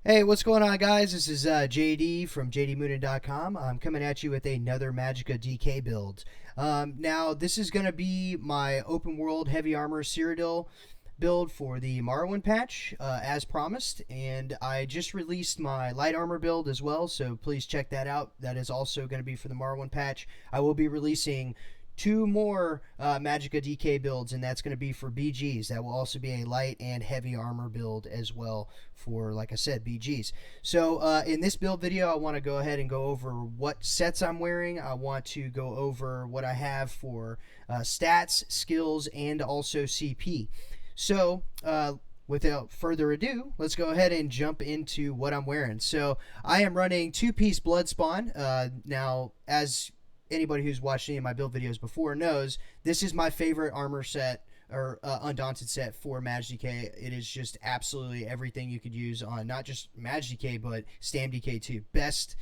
Hey, what's going on, guys? This is JD from JDMoonin.com. I'm coming at you with another Magicka DK build. Now, this is going to be my open world heavy armor Cyrodiil build for the Morrowind patch, as promised. And I just released my light armor build as well, so please check that out. That is also going to be for the Morrowind patch. I will be releasing two more Magicka DK builds, and that's going to be for BGs. That will also be a light and heavy armor build as well for, like I said, BGs. So in this build video, I want to go ahead and go over what sets I'm wearing. I want to go over what I have for stats, skills, and also CP. So without further ado, let's go ahead and jump into what I'm wearing. So I am running two-piece Bloodspawn. Now, as anybody who's watched any of my build videos before knows, this is my favorite armor set or Undaunted set for MagDK. It is just absolutely everything you could use on not just MagDK but StamDK too. Best,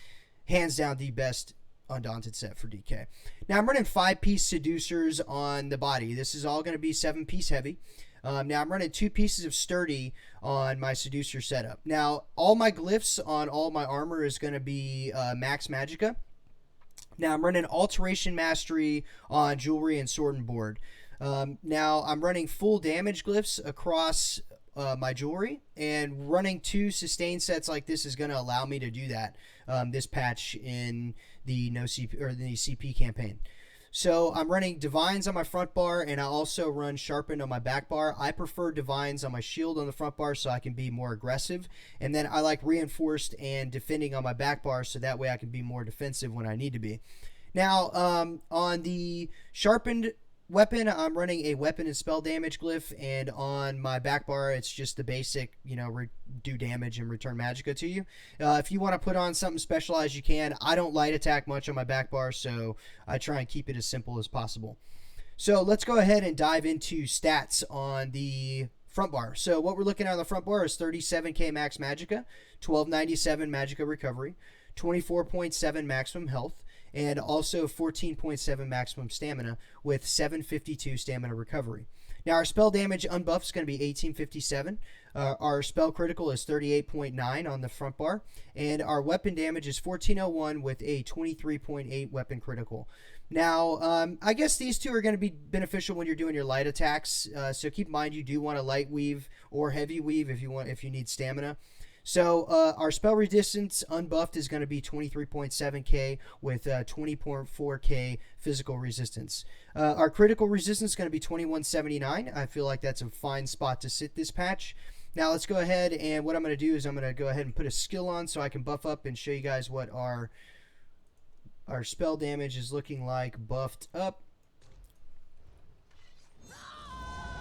hands down, the best Undaunted set for DK. Now I'm running 5-piece Seducers on the body. This is all going to be 7-piece heavy. Now I'm running 2 pieces of Sturdy on my Seducer setup. Now all my glyphs on all my armor is going to be Max Magicka. Now I'm running Alteration Mastery on Jewelry and Sword and Board. Now I'm running full damage glyphs across my jewelry, and running 2 sustain sets like this is going to allow me to do that this patch in the no CP or the CP campaign. So I'm running Divines on my front bar, and I also run Sharpened on my back bar. I prefer Divines on my shield on the front bar so I can be more aggressive. And then I like Reinforced and Defending on my back bar so that way I can be more defensive when I need to be. Now, on the Sharpened weapon, I'm running a weapon and spell damage glyph, and on my back bar it's just the basic, do damage and return magicka to you. If you want to put on something specialized, you can. I don't light attack much on my back bar, so I try and keep it as simple as possible. So let's go ahead and dive into stats on the front bar. So what we're looking at on the front bar is 37k max magicka, 1297 magicka recovery, 24.7 maximum health, and also 14.7 maximum stamina with 752 stamina recovery. Now our spell damage unbuffed is going to be 1857. Our spell critical is 38.9 on the front bar, and our weapon damage is 1401 with a 23.8 weapon critical. Now, I guess these two are going to be beneficial when you're doing your light attacks. So keep in mind you do want to light weave or heavy weave if you need stamina. So our spell resistance unbuffed is going to be 23.7k with 20.4k physical resistance. Our critical resistance is going to be 2179. I feel like that's a fine spot to sit this patch. Now let's go ahead, and what I'm going to do is I'm going to go ahead and put a skill on so I can buff up and show you guys what our spell damage is looking like buffed up.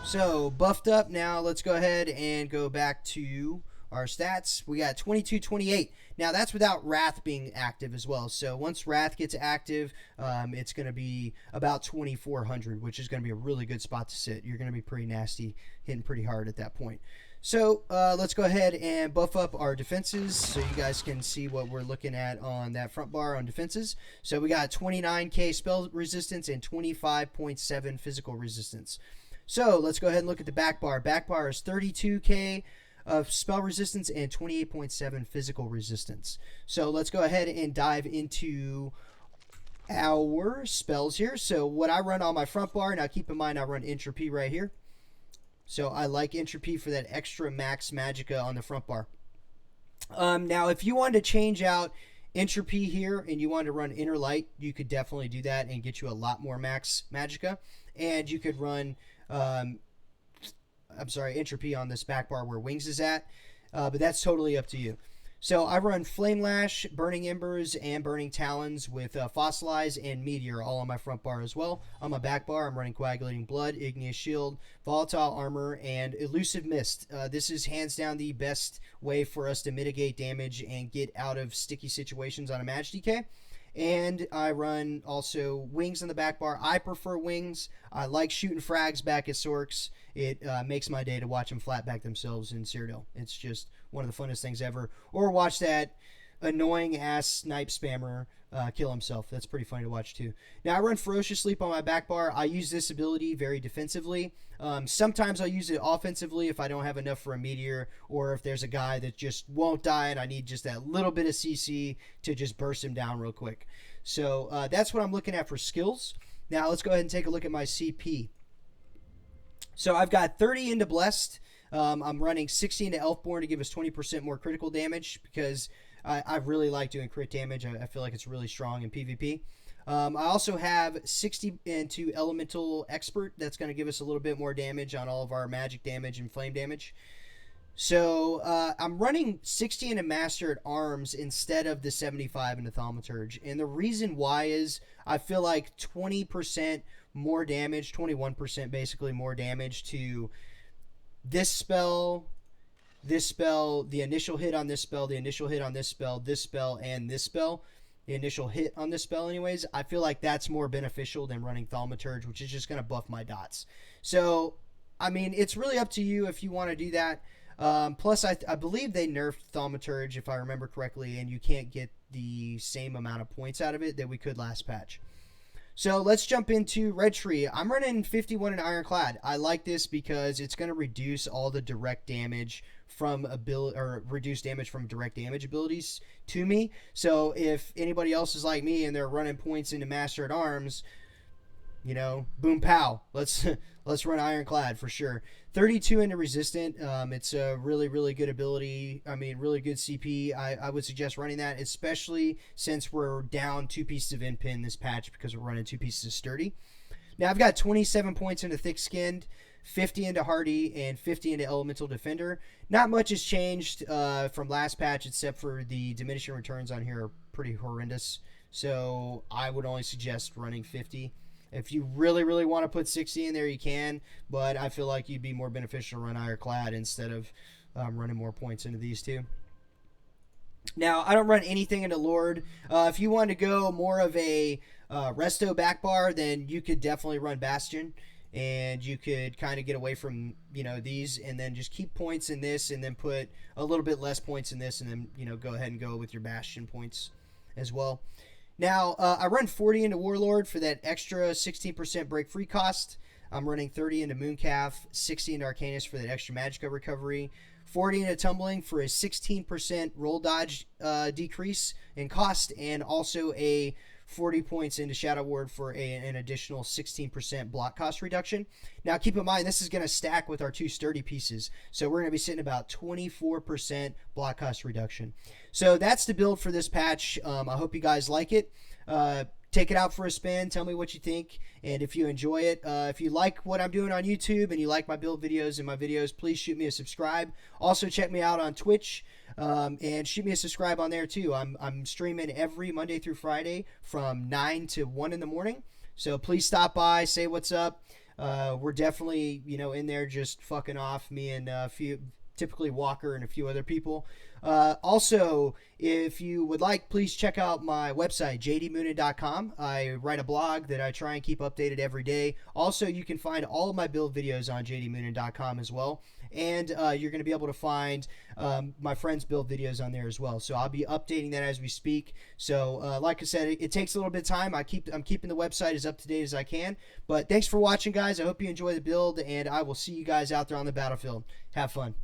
So buffed up. Now let's go ahead and go back to our stats. We got 2228. Now that's without Wrath being active as well. So once Wrath gets active, it's going to be about 2400, which is going to be a really good spot to sit. You're going to be pretty nasty, hitting pretty hard at that point. So let's go ahead and buff up our defenses so you guys can see what we're looking at on that front bar on defenses. So we got 29k spell resistance and 25.7 physical resistance. So let's go ahead and look at the back bar. Back bar is 32k of spell resistance and 28.7 physical resistance. So let's go ahead and dive into our spells here. So what I run on my front bar, now keep in mind I run Entropy right here. So I like Entropy for that extra max magicka on the front bar. Now if you wanted to change out Entropy here and you wanted to run Inner Light, you could definitely do that and get you a lot more max magicka. And you could run Entropy on this back bar where Wings is at, but that's totally up to you. So I run Flame Lash, Burning Embers, and Burning Talons with Fossilize and Meteor all on my front bar as well. On my back bar, I'm running Coagulating Blood, Igneous Shield, Volatile Armor, and Elusive Mist. This is hands down the best way for us to mitigate damage and get out of sticky situations on a MagDK. And I run also Wings on the back bar. I prefer Wings. I like shooting frags back at Sorks. It makes my day to watch them flat back themselves in Cyrodiil. It's just one of the funnest things ever. Or watch that annoying ass snipe spammer kill himself. That's pretty funny to watch too. Now I run Ferocious Leap on my back bar. I use this ability very defensively. Sometimes I'll use it offensively if I don't have enough for a meteor, or if there's a guy that just won't die and I need just that little bit of CC to just burst him down real quick. So that's what I'm looking at for skills. Now let's go ahead and take a look at my CP. So I've got 30 into Blessed. I'm running 60 into Elfborn to give us 20% more critical damage because I really like doing crit damage. I feel like it's really strong in PvP. I also have 60 into Elemental Expert. That's going to give us a little bit more damage on all of our magic damage and flame damage. So I'm running 60 into Master at Arms instead of the 75 into Thaumaturge. And the reason why is I feel like 20% more damage, 21% basically more damage to this spell, the initial hit on this spell, the initial hit on this spell, and this spell, the initial hit on this spell anyways, I feel like that's more beneficial than running Thaumaturge, which is just going to buff my dots. So, I mean, it's really up to you if you want to do that. Plus, I believe they nerfed Thaumaturge, if I remember correctly, and you can't get the same amount of points out of it that we could last patch. So let's jump into Red Tree. I'm running 51 in Ironclad. I like this because it's going to reduce all the direct damage from reduce damage from direct damage abilities to me. So if anybody else is like me and they're running points into Master at Arms, you know, boom pow. Let's run Ironclad for sure. 32 into Resistant. It's a really, really good ability. I mean, really good CP. I would suggest running that, especially since we're down 2 pieces of Inpin this patch because we're running 2 pieces of Sturdy. Now I've got 27 points into Thick Skinned, 50 into Hardy, and 50 into Elemental Defender. Not much has changed from last patch except for the diminishing returns on here are pretty horrendous. So I would only suggest running 50. If you really, really want to put 60 in there, you can. But I feel like you'd be more beneficial to run Ironclad instead of running more points into these two. Now, I don't run anything into Lord. If you want to go more of a resto back bar, then you could definitely run Bastion. And you could kind of get away from, you know, these and then just keep points in this and then put a little bit less points in this and then, you know, go ahead and go with your Bastion points as well. Now, I run 40 into Warlord for that extra 16% break free cost. I'm running 30 into Mooncalf, 60 into Arcanist for that extra Magicka recovery, 40 into Tumbling for a 16% roll dodge decrease in cost, and also a 40 points into Shadow Ward for an additional 16% block cost reduction. Now, keep in mind, this is going to stack with our 2 Sturdy pieces, so we're going to be sitting about 24% block cost reduction. So that's the build for this patch. I hope you guys like it. Take it out for a spin. Tell me what you think, and if you enjoy it. If you like what I'm doing on YouTube and you like my build videos and my videos, please shoot me a subscribe. Also, check me out on Twitch. And shoot me a subscribe on there too. I'm streaming every Monday through Friday from 9 to 1 in the morning. So please stop by, say what's up. We're definitely, you know, in there just fucking off, me and a few, typically Walker and a few other people. Also, if you would like, please check out my website, jdmoonin.com. I write a blog that I try and keep updated every day. Also, you can find all of my build videos on jdmoonin.com as well. And you're going to be able to find my friends' build videos on there as well. So I'll be updating that as we speak. So like I said, it takes a little bit of time. I'm keeping the website as up to date as I can. But thanks for watching, guys. I hope you enjoy the build, and I will see you guys out there on the battlefield. Have fun.